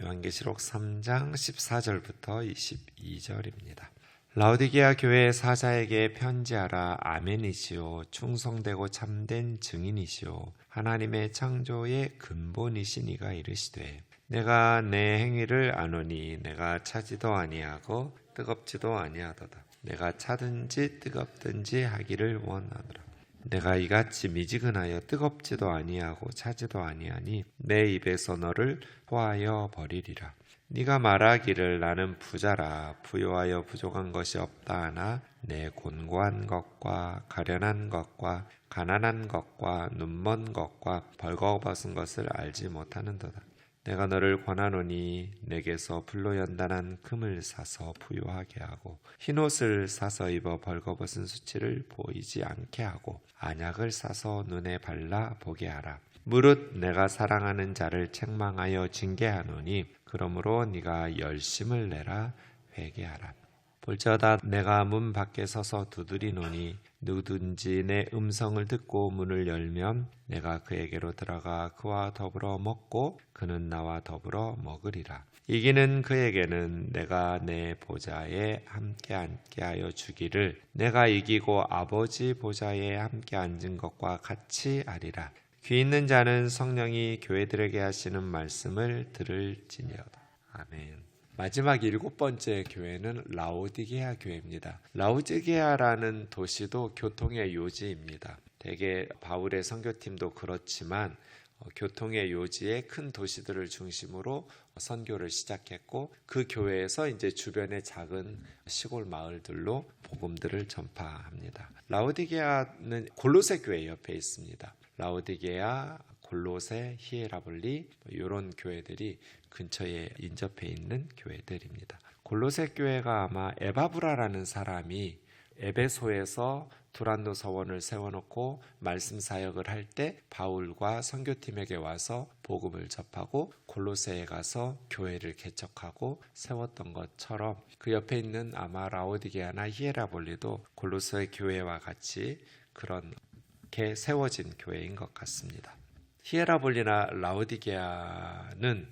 요한계시록 3장 14절부터 22절입니다. 라오디게아 교회 사자에게 편지하라. 아멘이시오. 충성되고 참된 증인이시오. 하나님의 창조의 근본이신 이가 이르시되 내가 내 행위를 아노니 내가 차지도 아니하고 뜨겁지도 아니하도다. 내가 차든지 뜨겁든지 하기를 원하노라. 내가 이같이 미지근하여 뜨겁지도 아니하고 차지도 아니하니 내 입에서 너를 토하여 버리리라. 네가 말하기를 나는 부자라 부요하여 부족한 것이 없다 하나 내 곤고한 것과 가련한 것과 가난한 것과 눈먼 것과 벌거벗은 것을 알지 못하는도다. 내가 너를 권하노니 내게서 불로 연단한 금을 사서 부요하게 하고 흰옷을 사서 입어 벌거벗은 수치를 보이지 않게 하고 안약을 사서 눈에 발라 보게 하라. 무릇 내가 사랑하는 자를 책망하여 징계하노니 그러므로 네가 열심을 내라 회개하라. 볼지어다 내가 문 밖에 서서 두드리노니 누구든지 내 음성을 듣고 문을 열면 내가 그에게로 들어가 그와 더불어 먹고 그는 나와 더불어 먹으리라. 이기는 그에게는 내가 내 보좌에 함께 앉게 하여 주기를 내가 이기고 아버지 보좌에 함께 앉은 것과 같이 하리라. 귀 있는 자는 성령이 교회들에게 하시는 말씀을 들을지니어다. 아멘. 마지막 7번째 교회는 라오디게아 교회입니다. 라오디게아라는 도시도 교통의 요지입니다. 대개 바울의 선교팀도 그렇지만 교통의 요지의 큰 도시들을 중심으로 선교를 시작했고 그 교회에서 이제 주변의 작은 시골 마을들로 복음들을 전파합니다. 라오디게아는 골로새 교회 옆에 있습니다. 라오디게아, 골로새, 히에라볼리 이런 교회들이 근처에 인접해 있는 교회들입니다. 골로새 교회가 아마 에바브라라는 사람이 에베소에서 두란노 서원을 세워놓고 말씀 사역을 할 때 바울과 선교팀에게 와서 복음을 접하고 골로새에 가서 교회를 개척하고 세웠던 것처럼 그 옆에 있는 아마 라오디게아나 히에라볼리도 골로새 교회와 같이 그렇게 세워진 교회인 것 같습니다. 히에라볼리나 라오디게아는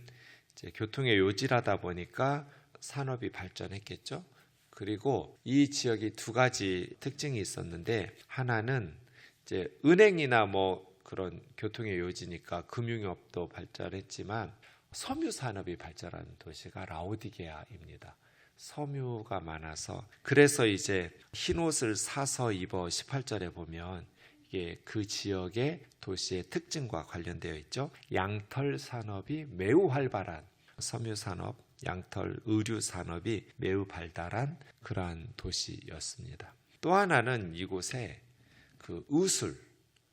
이제 교통의 요지라다 보니까 산업이 발전했겠죠. 그리고 이 지역이 두 가지 특징이 있었는데 하나는 이제 은행이나 뭐 그런 교통의 요지니까 금융업도 발전했지만 섬유 산업이 발전한 도시가 라오디게아입니다. 섬유가 많아서 그래서 이제 흰옷을 사서 입어 18절에 보면 이게 그 지역의 도시의 특징과 관련되어 있죠. 양털 산업이 매우 활발한 섬유 산업, 양털 의류 산업이 매우 발달한 그러한 도시였습니다. 또 하나는 이곳에 그 의술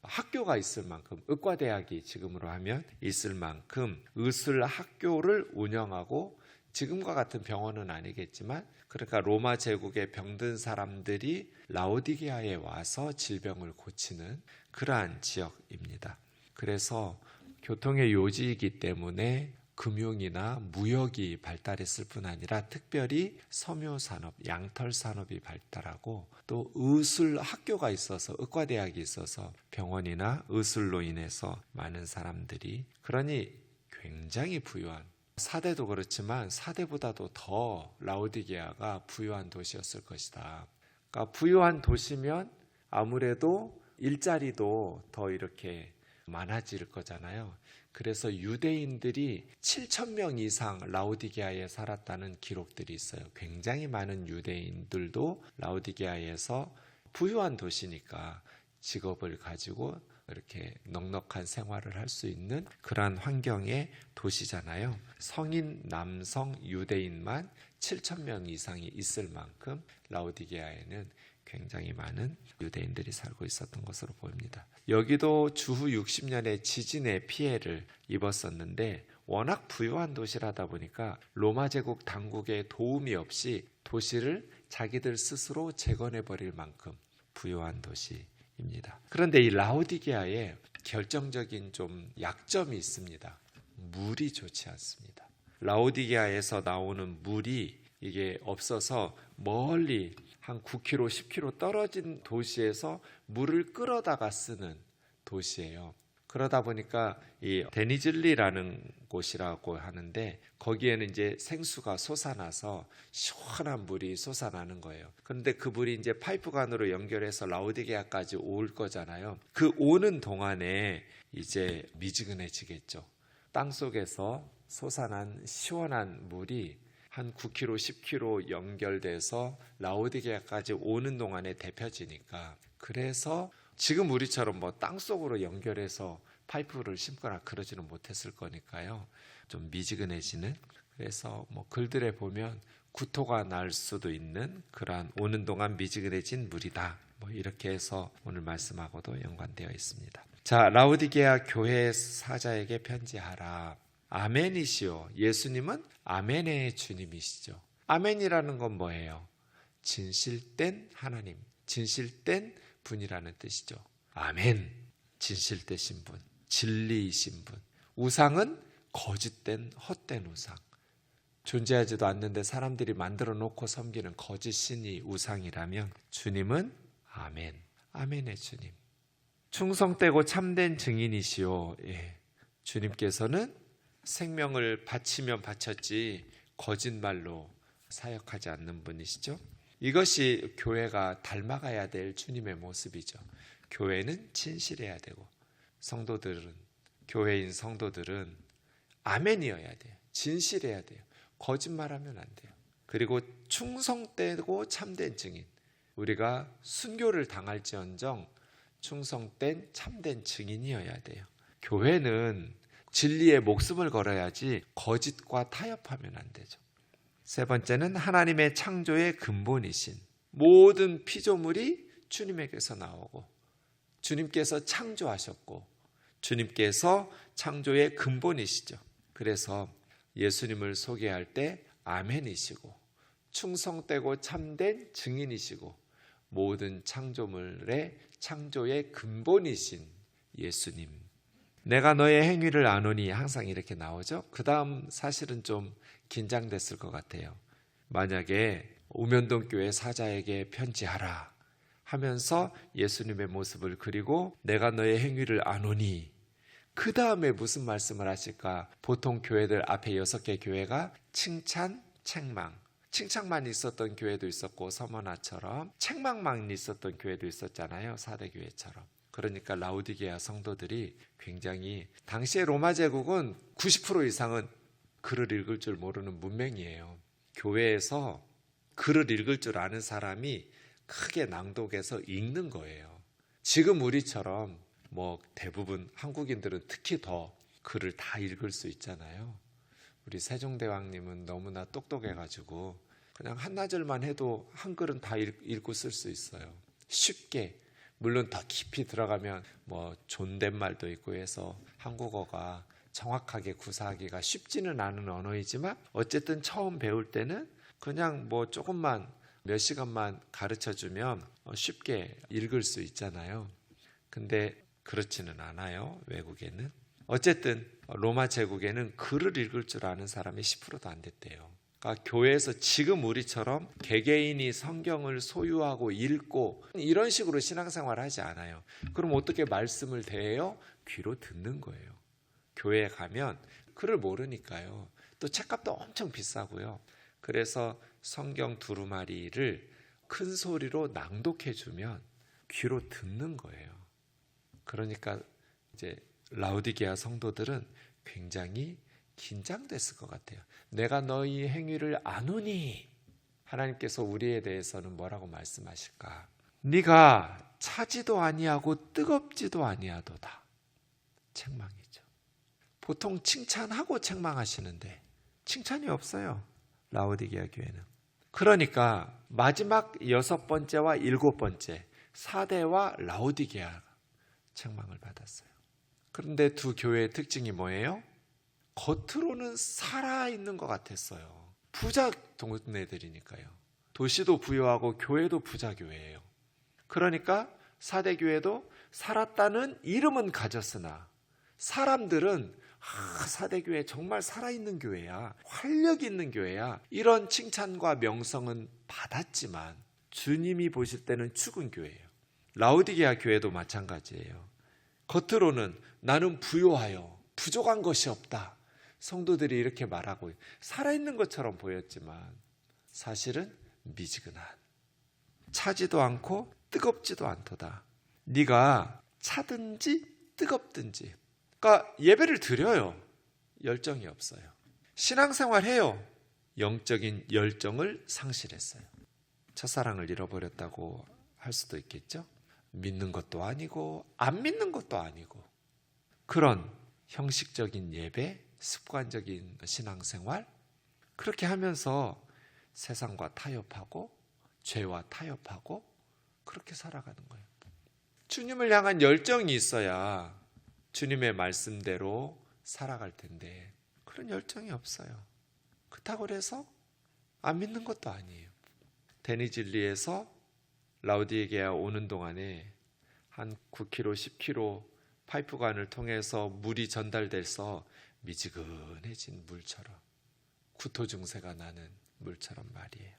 학교가 있을 만큼 의과대학이 지금으로 하면 있을 만큼 의술 학교를 운영하고 지금과 같은 병원은 아니겠지만 그러니까 로마 제국에 병든 사람들이 라오디게아에 와서 질병을 고치는 그러한 지역입니다. 그래서 교통의 요지이기 때문에 금융이나 무역이 발달했을 뿐 아니라 특별히 섬유산업, 양털산업이 발달하고 또 의술 학교가 있어서 의과대학이 있어서 병원이나 의술로 인해서 많은 사람들이 그러니 굉장히 부유한 사대도 그렇지만 사대보다도 더 라오디게아가 부유한 도시였을 것이다. 그러니까 부유한 도시면 아무래도 일자리도 더 이렇게 많아질 거잖아요. 그래서 유대인들이 7,000명 이상 라오디게아에 살았다는 기록들이 있어요. 굉장히 많은 유대인들도 라오디게아에서 부유한 도시니까 직업을 가지고 이렇게 넉넉한 생활을 할 수 있는 그러한 환경의 도시잖아요. 성인 남성 유대인만 7,000명 이상이 있을 만큼 라오디게아에는 굉장히 많은 유대인들이 살고 있었던 것으로 보입니다. 여기도 주후 60년의 지진의 피해를 입었었는데 워낙 부유한 도시라다 보니까 로마 제국 당국의 도움이 없이 도시를 자기들 스스로 재건해버릴 만큼 부유한 도시입니다. 그런데 이 라오디게아에 결정적인 좀 약점이 있습니다. 물이 좋지 않습니다. 라오디게아에서 나오는 물이 이게 없어서 멀리 한 9km, 10km 떨어진 도시에서 물을 끌어다가 쓰는 도시예요. 그러다 보니까 이 데니즐리라는 곳이라고 하는데 거기에는 이제 생수가 솟아나서 시원한 물이 솟아나는 거예요. 그런데 그 물이 이제 파이프관으로 연결해서 라오디게아까지 올 거잖아요. 그 오는 동안에 이제 미지근해지겠죠. 땅 속에서 솟아난 시원한 물이 한 9km, 10km 연결돼서 라오디게아까지 오는 동안에 데펴지니까, 그래서 지금 우리처럼 뭐 땅속으로 연결해서 파이프를 심거나 그러지는 못했을 거니까요. 좀 미지근해지는, 그래서 뭐 글들에 보면 구토가 날 수도 있는 그러한 오는 동안 미지근해진 물이다. 뭐 이렇게 해서 오늘 말씀하고도 연관되어 있습니다. 자, 라오디게아 교회 사자에게 편지하라. 아멘이시오. 예수님은 아멘의 주님이시죠. 아멘이라는 건 뭐예요? 진실된 하나님, 진실된 분이라는 뜻이죠. 아멘, 진실되신 분, 진리이신 분. 우상은 거짓된 헛된 우상, 존재하지도 않는데 사람들이 만들어 놓고 섬기는 거짓 신이 우상이라면 주님은 아멘, 아멘의 주님. 충성되고 참된 증인이시오. 예. 주님께서는 생명을 바치면 바쳤지 거짓말로 사역하지 않는 분이시죠. 이것이 교회가 닮아가야 될 주님의 모습이죠. 교회는 진실해야 되고 성도들은, 교회인 성도들은 아멘이어야 돼요. 진실해야 돼요. 거짓말하면 안 돼요. 그리고 충성되고 참된 증인. 우리가 순교를 당할지언정 충성된 참된 증인이어야 돼요. 교회는 진리에 목숨을 걸어야지 거짓과 타협하면 안 되죠. 세 번째는 하나님의 창조의 근본이신, 모든 피조물이 주님에게서 나오고 주님께서 창조하셨고 주님께서 창조의 근본이시죠. 그래서 예수님을 소개할 때 아멘이시고 충성되고 참된 증인이시고 모든 창조물의 창조의 근본이신 예수님. 내가 너의 행위를 아노니, 항상 이렇게 나오죠. 그 다음 사실은 좀 긴장됐을 것 같아요. 만약에 우면동 교회 사자에게 편지하라 하면서 예수님의 모습을 그리고 내가 너의 행위를 아노니, 그 다음에 무슨 말씀을 하실까? 보통 교회들 앞에 6개 교회가 칭찬, 책망, 칭찬만 있었던 교회도 있었고 서머나처럼 책망만 있었던 교회도 있었잖아요. 4대 교회처럼. 그러니까 라오디게아 성도들이 굉장히, 당시의 로마 제국은 90% 이상은 글을 읽을 줄 모르는 문맹이에요. 교회에서 글을 읽을 줄 아는 사람이 크게 낭독해서 읽는 거예요. 지금 우리처럼 뭐 대부분 한국인들은 특히 더 글을 다 읽을 수 있잖아요. 우리 세종대왕님은 너무나 똑똑해가지고 그냥 한나절만 해도 한글은 다 읽고 쓸 수 있어요. 쉽게. 물론 더 깊이 들어가면 뭐 존댓말도 있고 해서 한국어가 정확하게 구사하기가 쉽지는 않은 언어이지만 어쨌든 처음 배울 때는 그냥 뭐 조금만 몇 시간만 가르쳐주면 쉽게 읽을 수 있잖아요. 근데 그렇지는 않아요. 외국에는. 어쨌든 로마 제국에는 글을 읽을 줄 아는 사람이 10%도 안 됐대요. 그러니까 교회에서 지금 우리처럼 개개인이 성경을 소유하고 읽고 이런 식으로 신앙생활을 하지 않아요. 그럼 어떻게 말씀을 대해요? 귀로 듣는 거예요. 교회에 가면 글을 모르니까요. 또 책값도 엄청 비싸고요. 그래서 성경 두루마리를 큰 소리로 낭독해 주면 귀로 듣는 거예요. 그러니까 이제 라오디게아 성도들은 굉장히 긴장됐을 것 같아요. 내가 너희 행위를 아노니, 하나님께서 우리에 대해서는 뭐라고 말씀하실까? 네가 차지도 아니하고 뜨겁지도 아니하도다. 책망이죠. 보통 칭찬하고 책망하시는데 칭찬이 없어요. 라오디게아 교회는. 그러니까 마지막 6번째와 7번째 4대와 라오디게아가 책망을 받았어요. 그런데 두 교회의 특징이 뭐예요? 겉으로는 살아있는 것 같았어요. 부자 동네들이니까요. 도시도 부유하고 교회도 부자 교회예요. 그러니까 4대 교회도 살았다는 이름은 가졌으나 사람들은 4대 교회 정말 살아있는 교회야, 활력 있는 교회야, 이런 칭찬과 명성은 받았지만 주님이 보실 때는 죽은 교회예요. 라오디게아 교회도 마찬가지예요. 겉으로는 나는 부요하여 부족한 것이 없다. 성도들이 이렇게 말하고 살아있는 것처럼 보였지만 사실은 미지근한, 차지도 않고 뜨겁지도 않도다. 네가 차든지 뜨겁든지, 그러니까 예배를 드려요. 열정이 없어요. 신앙생활 해요. 영적인 열정을 상실했어요. 첫사랑을 잃어버렸다고 할 수도 있겠죠. 믿는 것도 아니고 안 믿는 것도 아니고 그런 형식적인 예배, 습관적인 신앙생활, 그렇게 하면서 세상과 타협하고 죄와 타협하고 그렇게 살아가는 거예요. 주님을 향한 열정이 있어야 주님의 말씀대로 살아갈 텐데 그런 열정이 없어요. 그렇다고 해서 안 믿는 것도 아니에요. 데니질리에서 라우디게아 오는 동안에 한 9km, 10km 파이프관을 통해서 물이 전달돼서 미지근해진 물처럼, 구토 증세가 나는 물처럼 말이에요.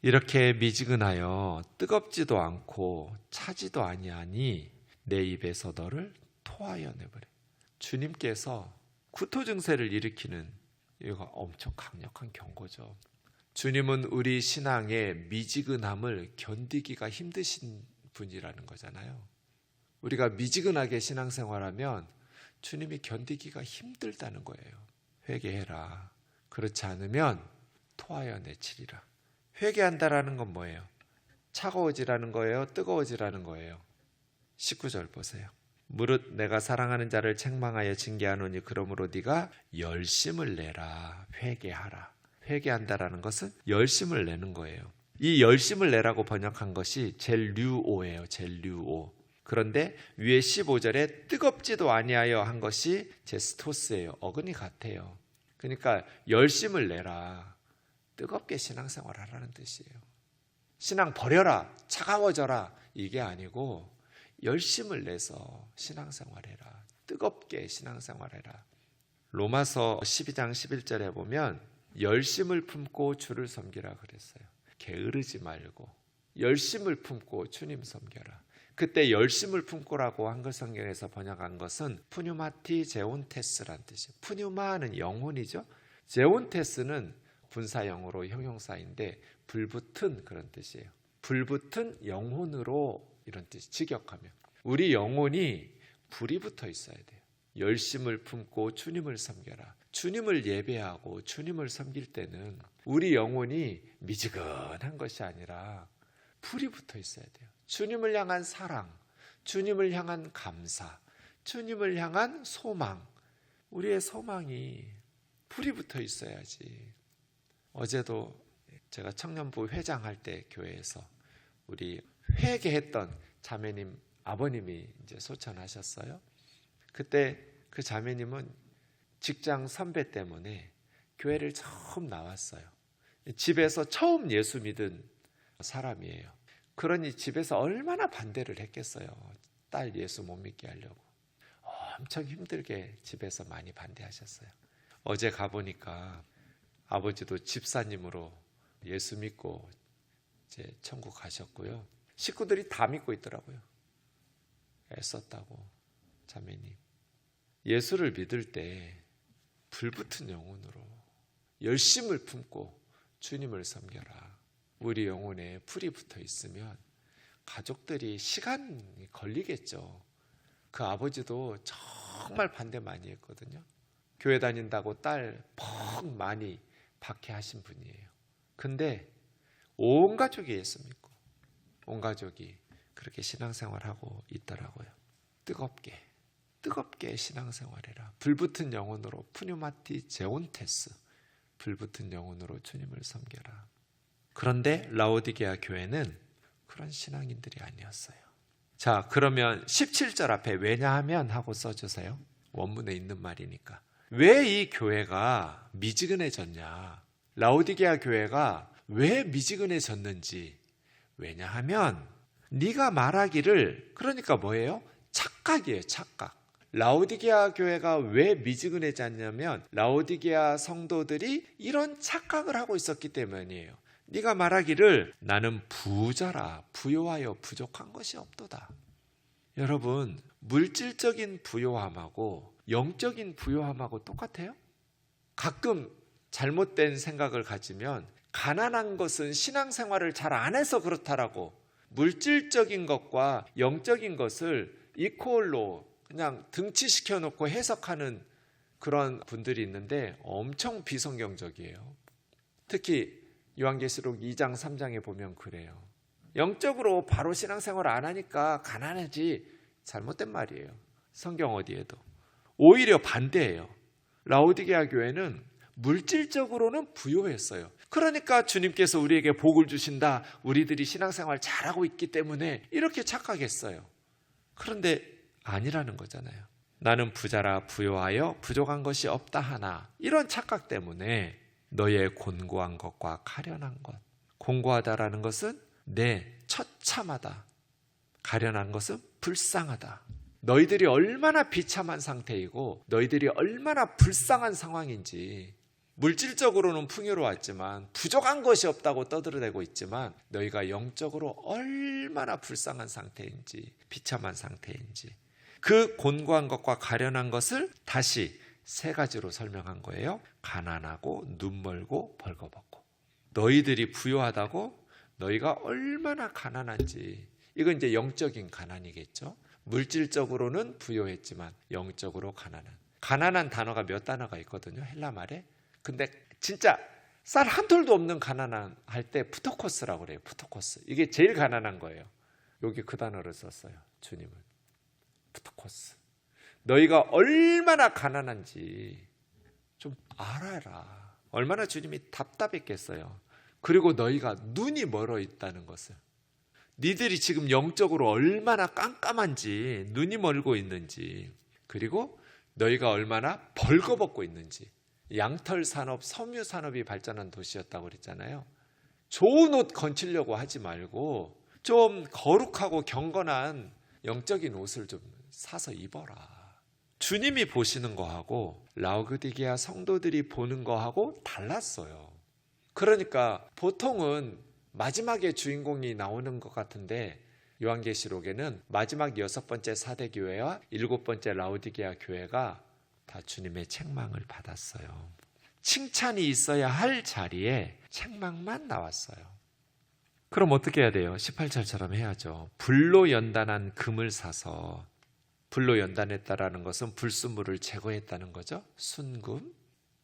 이렇게 미지근하여 뜨겁지도 않고 차지도 아니하니 내 입에서 너를 토하여 내버려. 주님께서 구토 증세를 일으키는, 이거 엄청 강력한 경고죠. 주님은 우리 신앙의 미지근함을 견디기가 힘드신 분이라는 거잖아요. 우리가 미지근하게 신앙생활하면 주님이 견디기가 힘들다는 거예요. 회개해라. 그렇지 않으면 토하여 내치리라. 회개한다라는 건 뭐예요? 차가워지라는 거예요? 뜨거워지라는 거예요? 19절 보세요. 무릇 내가 사랑하는 자를 책망하여 징계하노니 그러므로 네가 열심을 내라. 회개하라. 회개한다라는 것은 열심을 내는 거예요. 이 열심을 내라고 번역한 것이 젤류오예요. 젤류오. 그런데 위에 15절에 뜨겁지도 아니하여 한 것이 제스토스예요. 어근이 같아요. 그러니까 열심을 내라. 뜨겁게 신앙생활 하라는 뜻이에요. 신앙 버려라. 차가워져라. 이게 아니고 열심을 내서 신앙생활해라. 뜨겁게 신앙생활해라. 로마서 12장 11절에 보면 열심을 품고 주를 섬기라 그랬어요. 게으르지 말고 열심을 품고 주님 섬겨라. 그때 열심을 품고라고 한글 성경에서 번역한 것은 푸뉴마티 제온테스란 뜻이에요. 푸뉴마는 영혼이죠. 제온테스는 분사형으로 형용사인데 불붙은 그런 뜻이에요. 불붙은 영혼으로, 이런 뜻이 직역하면 우리 영혼이 불이 붙어 있어야 돼요. 열심을 품고 주님을 섬겨라. 주님을 예배하고 주님을 섬길 때는 우리 영혼이 미지근한 것이 아니라 불이 붙어 있어야 돼요. 주님을 향한 사랑, 주님을 향한 감사, 주님을 향한 소망, 우리의 소망이 불이 붙어 있어야지. 어제도 제가 청년부 회장할 때 교회에서 우리 회개했던 자매님 아버님이 이제 소천하셨어요. 그때 그 자매님은 직장 선배 때문에 교회를 처음 나왔어요. 집에서 처음 예수 믿은 사람이에요. 그러니 집에서 얼마나 반대를 했겠어요. 딸 예수 못 믿게 하려고. 엄청 힘들게 집에서 많이 반대하셨어요. 어제 가보니까 아버지도 집사님으로 예수 믿고 이제 천국 가셨고요. 식구들이 다 믿고 있더라고요. 애썼다고. 자매님, 예수를 믿을 때 불붙은 영혼으로 열심을 품고 주님을 섬겨라. 우리 영혼에 불이 붙어 있으면 가족들이 시간이 걸리겠죠. 그 아버지도 정말 반대 많이 했거든요. 교회 다닌다고 딸 퍽 많이 박해하신 분이에요. 근데 온 가족이 예수 믿고 온 가족이 그렇게 신앙생활하고 있더라고요. 뜨겁게 신앙생활해라. 불붙은 영혼으로 푸뉴마티 제온테스, 불붙은 영혼으로 주님을 섬겨라. 그런데 라오디게아 교회는 그런 신앙인들이 아니었어요. 자, 그러면 17절 앞에 왜냐하면 하고 써주세요. 원문에 있는 말이니까. 왜 이 교회가 미지근해졌냐? 라오디게아 교회가 왜 미지근해졌는지. 왜냐하면 네가 말하기를, 그러니까 뭐예요? 착각이에요. 착각. 라오디게아 교회가 왜 미지근해졌냐면 라오디게아 성도들이 이런 착각을 하고 있었기 때문이에요. 네가 말하기를 나는 부자라, 부요하여 부족한 것이 없도다. 여러분, 물질적인 부요함하고 영적인 부요함하고 똑같아요? 가끔 잘못된 생각을 가지면 가난한 것은 신앙생활을 잘 안 해서 그렇다라고 물질적인 것과 영적인 것을 이퀄로 그냥 등치시켜 놓고 해석하는 그런 분들이 있는데 엄청 비성경적이에요. 특히 요한계시록 2장 3장에 보면 그래요. 영적으로 바로 신앙생활을 안 하니까 가난하지, 잘못된 말이에요. 성경 어디에도. 오히려 반대예요. 라오디게아 교회는 물질적으로는 부요했어요. 그러니까 주님께서 우리에게 복을 주신다, 우리들이 신앙생활 잘하고 있기 때문에 이렇게 착각했어요. 그런데 아니라는 거잖아요. 나는 부자라 부요하여 부족한 것이 없다 하나, 이런 착각 때문에 너의 곤고한 것과 가련한 것, 곤고하다라는 것은 처참하다, 가련한 것은 불쌍하다. 너희들이 얼마나 비참한 상태이고 너희들이 얼마나 불쌍한 상황인지, 물질적으로는 풍요로웠지만 부족한 것이 없다고 떠들어대고 있지만 너희가 영적으로 얼마나 불쌍한 상태인지, 비참한 상태인지, 그 곤고한 것과 가련한 것을 다시 세 가지로 설명한 거예요. 가난하고 눈멀고 벌거벗고. 너희들이 부유하다고 너희가 얼마나 가난한지, 이건 이제 영적인 가난이겠죠. 물질적으로는 부유했지만 영적으로 가난한 단어가 몇 단어가 있거든요, 헬라 말에. 근데 진짜 쌀 한 톨도 없는 가난한 할 때 푸토코스라고 그래요. 푸토코스. 이게 제일 가난한 거예요. 여기 그 단어를 썼어요, 주님은. 푸토코스. 너희가 얼마나 가난한지 좀 알아라. 얼마나 주님이 답답했겠어요. 그리고 너희가 눈이 멀어 있다는 것을, 니들이 지금 영적으로 얼마나 깜깜한지, 눈이 멀고 있는지, 그리고 너희가 얼마나 벌거벗고 있는지. 양털 산업, 섬유 산업이 발전한 도시였다고 그랬잖아요. 좋은 옷 건치려고 하지 말고 좀 거룩하고 경건한 영적인 옷을 좀 사서 입어라. 주님이 보시는 거하고 라오디게아 성도들이 보는 거하고 달랐어요. 그러니까 보통은 마지막에 주인공이 나오는 것 같은데 요한계시록에는 마지막 6번째 사대교회와 7번째 라오디게아 교회가 다 주님의 책망을 받았어요. 칭찬이 있어야 할 자리에 책망만 나왔어요. 그럼 어떻게 해야 돼요? 18절처럼 해야죠. 불로 연단한 금을 사서, 불로 연단했다라는 것은 불순물을 제거했다는 거죠. 순금,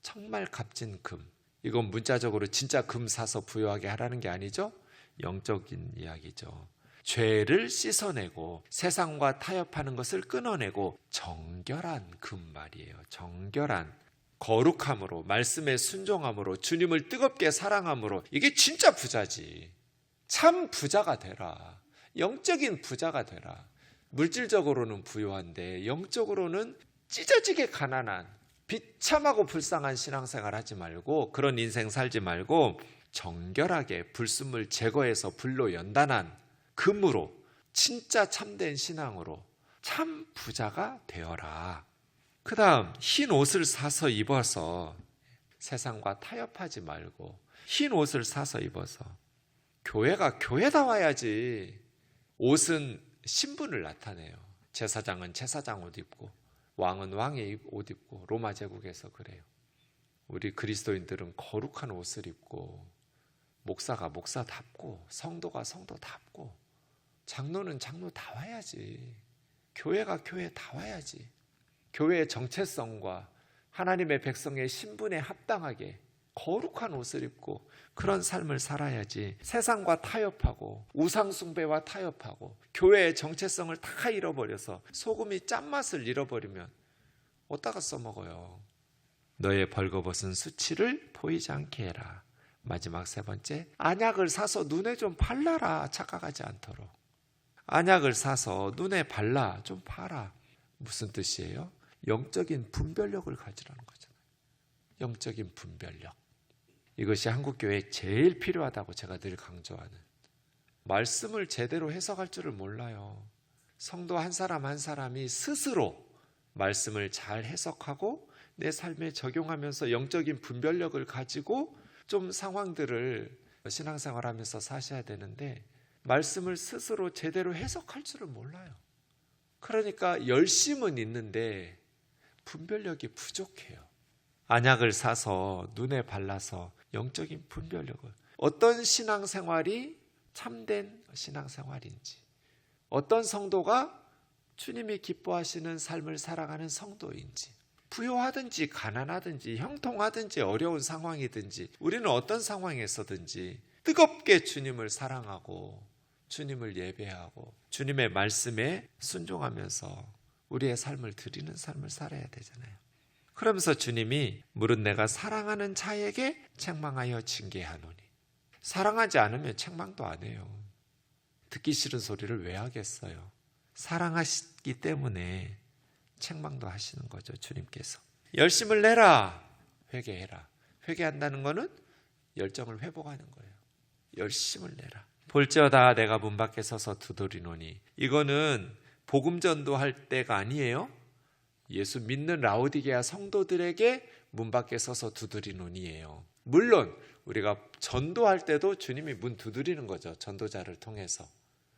정말 값진 금. 이건 문자적으로 진짜 금 사서 부유하게 하라는 게 아니죠. 영적인 이야기죠. 죄를 씻어내고 세상과 타협하는 것을 끊어내고 정결한 금 말이에요. 정결한, 거룩함으로, 말씀에 순종함으로, 주님을 뜨겁게 사랑함으로. 이게 진짜 부자지. 참 부자가 되라. 영적인 부자가 되라. 물질적으로는 부유한데 영적으로는 찢어지게 가난한, 비참하고 불쌍한 신앙생활 하지 말고, 그런 인생 살지 말고 정결하게 불순물 제거해서 불로 연단한 금으로, 진짜 참된 신앙으로 참 부자가 되어라. 그 다음, 흰 옷을 사서 입어서 세상과 타협하지 말고 흰 옷을 사서 입어서. 교회가 교회다워야지. 옷은 신분을 나타내요. 제사장은 제사장 옷 입고, 왕은 왕의 옷 입고. 로마 제국에서 그래요. 우리 그리스도인들은 거룩한 옷을 입고, 목사가 목사답고, 성도가 성도답고, 장로는 장로다워야지. 교회가 교회다워야지. 교회의 정체성과 하나님의 백성의 신분에 합당하게 거룩한 옷을 입고 그런 삶을 살아야지. 세상과 타협하고 우상 숭배와 타협하고 교회의 정체성을 다 잃어버려서 소금이 짠맛을 잃어버리면 어디다가 써먹어요. 너의 벌거벗은 수치를 보이지 않게 해라. 마지막 세 번째, 안약을 사서 눈에 좀 발라라. 착각하지 않도록. 안약을 사서 눈에 발라, 좀 봐라. 무슨 뜻이에요? 영적인 분별력을 가지라는 거잖아요. 영적인 분별력. 이것이 한국교회에 제일 필요하다고 제가 늘 강조하는. 말씀을 제대로 해석할 줄을 몰라요. 성도 한 사람 한 사람이 스스로 말씀을 잘 해석하고 내 삶에 적용하면서 영적인 분별력을 가지고 좀 상황들을 신앙생활하면서 사셔야 되는데, 말씀을 스스로 제대로 해석할 줄을 몰라요. 그러니까 열심은 있는데 분별력이 부족해요. 안약을 사서 눈에 발라서 영적인 분별력을, 어떤 신앙생활이 참된 신앙생활인지, 어떤 성도가 주님이 기뻐하시는 삶을 살아가는 성도인지, 부요하든지 가난하든지 형통하든지 어려운 상황이든지 우리는 어떤 상황에서든지 뜨겁게 주님을 사랑하고 주님을 예배하고 주님의 말씀에 순종하면서 우리의 삶을 드리는 삶을 살아야 되잖아요. 그러면서 주님이 무릇 내가 사랑하는 자에게 책망하여 징계하노니, 사랑하지 않으면 책망도 안 해요. 듣기 싫은 소리를 왜 하겠어요? 사랑하시기 때문에 책망도 하시는 거죠. 주님께서 열심을 내라, 회개해라. 회개한다는 것은 열정을 회복하는 거예요. 열심을 내라. 볼지어다 내가 문 밖에 서서 두드리노니, 이거는 복음 전도할 때가 아니에요. 예수 믿는 라오디게아 성도들에게 문 밖에 서서 두드리노니예요. 물론 우리가 전도할 때도 주님이 문 두드리는 거죠. 전도자를 통해서.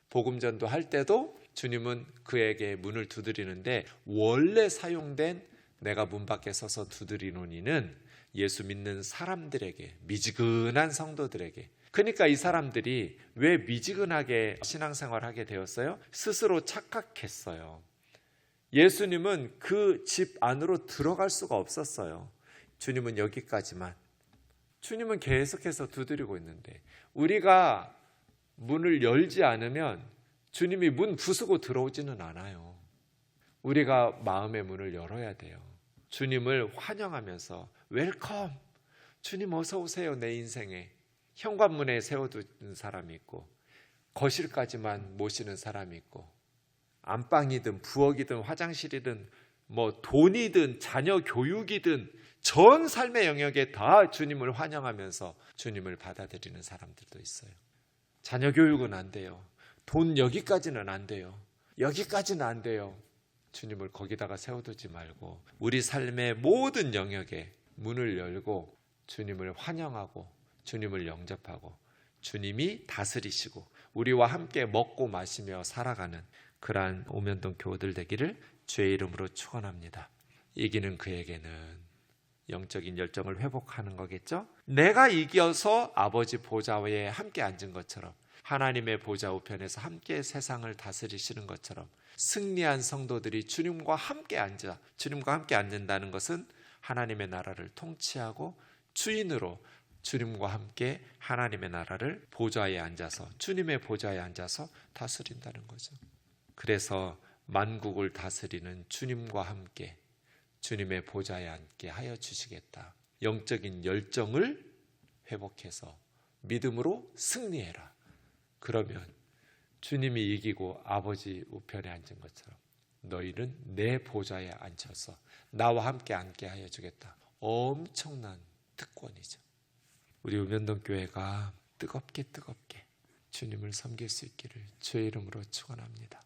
복음 전도할 때도 주님은 그에게 문을 두드리는데, 원래 사용된 내가 문 밖에 서서 두드리노니는 예수 믿는 사람들에게, 미지근한 성도들에게. 그러니까 이 사람들이 왜 미지근하게 신앙생활을 하게 되었어요? 스스로 착각했어요. 예수님은 그 집 안으로 들어갈 수가 없었어요. 주님은 여기까지만. 주님은 계속해서 두드리고 있는데 우리가 문을 열지 않으면 주님이 문 부수고 들어오지는 않아요. 우리가 마음의 문을 열어야 돼요. 주님을 환영하면서 웰컴, 주님 어서 오세요. 내 인생에 현관문에 세워두는 사람이 있고, 거실까지만 모시는 사람이 있고, 안방이든 부엌이든 화장실이든 뭐 돈이든 자녀 교육이든 전 삶의 영역에 다 주님을 환영하면서 주님을 받아들이는 사람들도 있어요. 자녀 교육은 안 돼요. 돈 여기까지는 안 돼요. 여기까지는 안 돼요. 주님을 거기다가 세워두지 말고 우리 삶의 모든 영역에 문을 열고 주님을 환영하고 주님을 영접하고 주님이 다스리시고 우리와 함께 먹고 마시며 살아가는 그러한 오면동 교우들 되기를 주의 이름으로 축원합니다. 이기는 그에게는 영적인 열정을 회복하는 거겠죠. 내가 이겨서 아버지 보좌에 함께 앉은 것처럼, 하나님의 보좌 우편에서 함께 세상을 다스리시는 것처럼 승리한 성도들이 주님과 함께 앉는다는 것은 하나님의 나라를 통치하고 주인으로 주님과 함께 하나님의 나라를 보좌에 앉아서, 주님의 보좌에 앉아서 다스린다는 거죠. 그래서 만국을 다스리는 주님과 함께 주님의 보좌에 앉게 하여 주시겠다. 영적인 열정을 회복해서 믿음으로 승리해라. 그러면 주님이 이기고 아버지 우편에 앉은 것처럼 너희는 내 보좌에 앉혀서 나와 함께 앉게 하여 주겠다. 엄청난 특권이죠. 우리 우면동 교회가 뜨겁게 주님을 섬길 수 있기를 주의 이름으로 축원합니다.